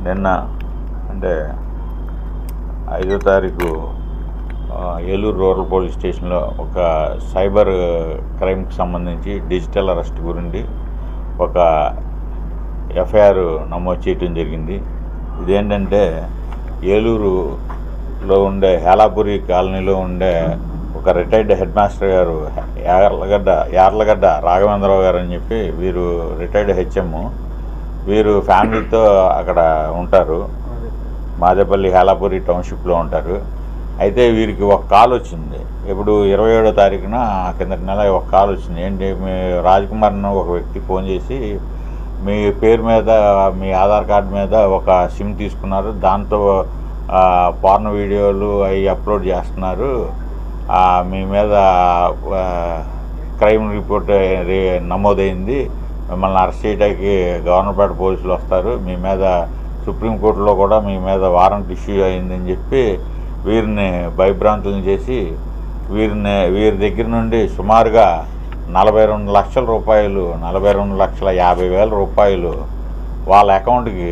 నిన్న అంటే 5వ తారీఖు ఏలూరు రూరల్ పోలీస్ స్టేషన్లో ఒక సైబర్ క్రైమ్కి సంబంధించి డిజిటల్ అరెస్ట్ గురించి ఒక ఎఫ్ఐఆర్ నమోదు చేయడం జరిగింది. ఇదేంటంటే ఏలూరులో ఉండే హేలాపురి కాలనీలో ఉండే ఒక రిటైర్డ్ హెడ్ మాస్టర్ గారు యార్లగడ్డ రాఘవేంద్రరావు గారు అని చెప్పి, వీరు రిటైర్డ్ హెచ్ఎం. వీరు ఫ్యామిలీతో అక్కడ ఉంటారు, మాదేపల్లి హేలాపురి టౌన్షిప్లో ఉంటారు. అయితే వీరికి ఒక కాల్ వచ్చింది. ఇప్పుడు 27వ తారీఖున కిందటి నెల ఒక కాల్ వచ్చింది. ఏంటి, మీ రాజ్కుమార్ను ఒక వ్యక్తి ఫోన్ చేసి మీ పేరు మీద, మీ ఆధార్ కార్డు మీద ఒక సిమ్ తీసుకున్నారు, దాంతో పోర్న్ వీడియోలు అవి అప్లోడ్ చేస్తున్నారు, మీ మీద క్రైమ్ రిపోర్ట్ నమోదైంది, మిమ్మల్ని అరెస్ట్ చేయడానికి గవర్నర్పేట పోలీసులు వస్తారు, మీ మీద సుప్రీంకోర్టులో కూడా మీ మీద వారెంట్ ఇష్యూ అయిందని చెప్పి వీరిని భయభ్రాంతులను చేసి వీరి దగ్గర నుండి సుమారుగా 42 లక్షల రూపాయలు, 42,50,000 రూపాయలు వాళ్ళ అకౌంట్కి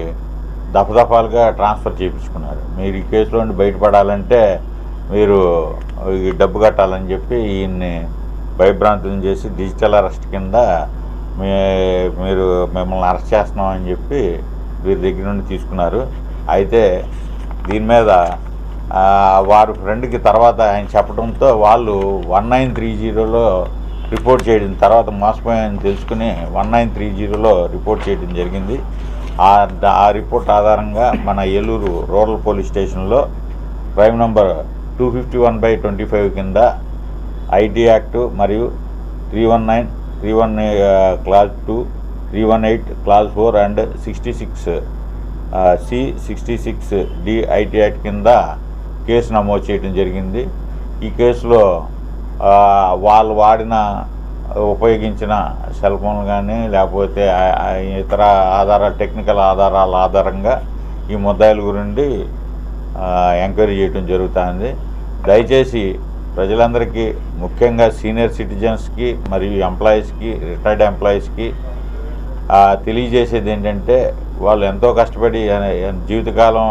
దఫదఫాలుగా ట్రాన్స్ఫర్ చేయించుకున్నారు. మీరు ఈ కేసులో నుండి బయటపడాలంటే మీరు ఈ డబ్బు కట్టాలని చెప్పి ఈయన్ని భయభ్రాంతులను చేసి డిజిటల్ అరెస్ట్ కింద మీరు మిమ్మల్ని అరెస్ట్ చేస్తున్నామని చెప్పి వీరి దగ్గర నుండి తీసుకున్నారు. అయితే దీని మీద వారి ఫ్రెండ్కి తర్వాత ఆయన చెప్పడంతో వాళ్ళు 1930లో రిపోర్ట్ చేయడం, తర్వాత మోసపోయాయని తెలుసుకుని 1930లో రిపోర్ట్ చేయడం జరిగింది. ఆ రిపోర్ట్ ఆధారంగా మన ఏలూరు రూరల్ పోలీస్ స్టేషన్లో క్రైమ్ నంబర్ 251/25 కింద ఐటీ యాక్టు మరియు 319, 318 class 2, 318 class 4 and 66C66D IT act కింద కేసు నమోదు చేయడం జరిగింది. ఈ కేసులో వాళ్ళు ఉపయోగించిన సెల్ ఫోన్లు కానీ లేకపోతే ఇతర టెక్నికల్ ఆధారాల ఆధారంగా ఈ ముద్దాయిల గురించి ఎంక్వైరీ చేయడం జరుగుతుంది. దయచేసి ప్రజలందరికీ, ముఖ్యంగా సీనియర్ సిటిజన్స్కి మరియు ఎంప్లాయీస్కి, రిటైర్డ్ ఎంప్లాయీస్కి తెలియజేసేది ఏంటంటే, వాళ్ళు ఎంతో కష్టపడి జీవితకాలం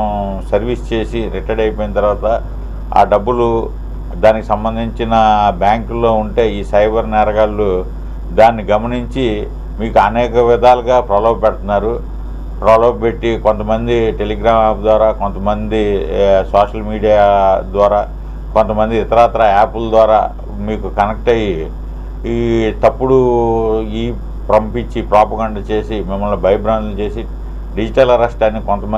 సర్వీస్ చేసి రిటైర్డ్ అయిపోయిన తర్వాత ఆ డబ్బులు దానికి సంబంధించిన బ్యాంకుల్లో ఉంటే ఈ సైబర్ నేరగాళ్ళు దాన్ని గమనించి మీకు అనేక విధాలుగా ప్రలోభపెట్టి కొంతమంది టెలిగ్రామ్ యాప్ ద్వారా, కొంతమంది సోషల్ మీడియా ద్వారా, కొంతమంది ఇతరత్ర యాప్ల ద్వారా మీకు కనెక్ట్ అయ్యి ఈ తప్పుడు పంపించి ప్రాపగండ చేసి మిమ్మల్ని భయభ్రాంతులు చేసి డిజిటల్ అరెస్ట్ అని కొంతమంది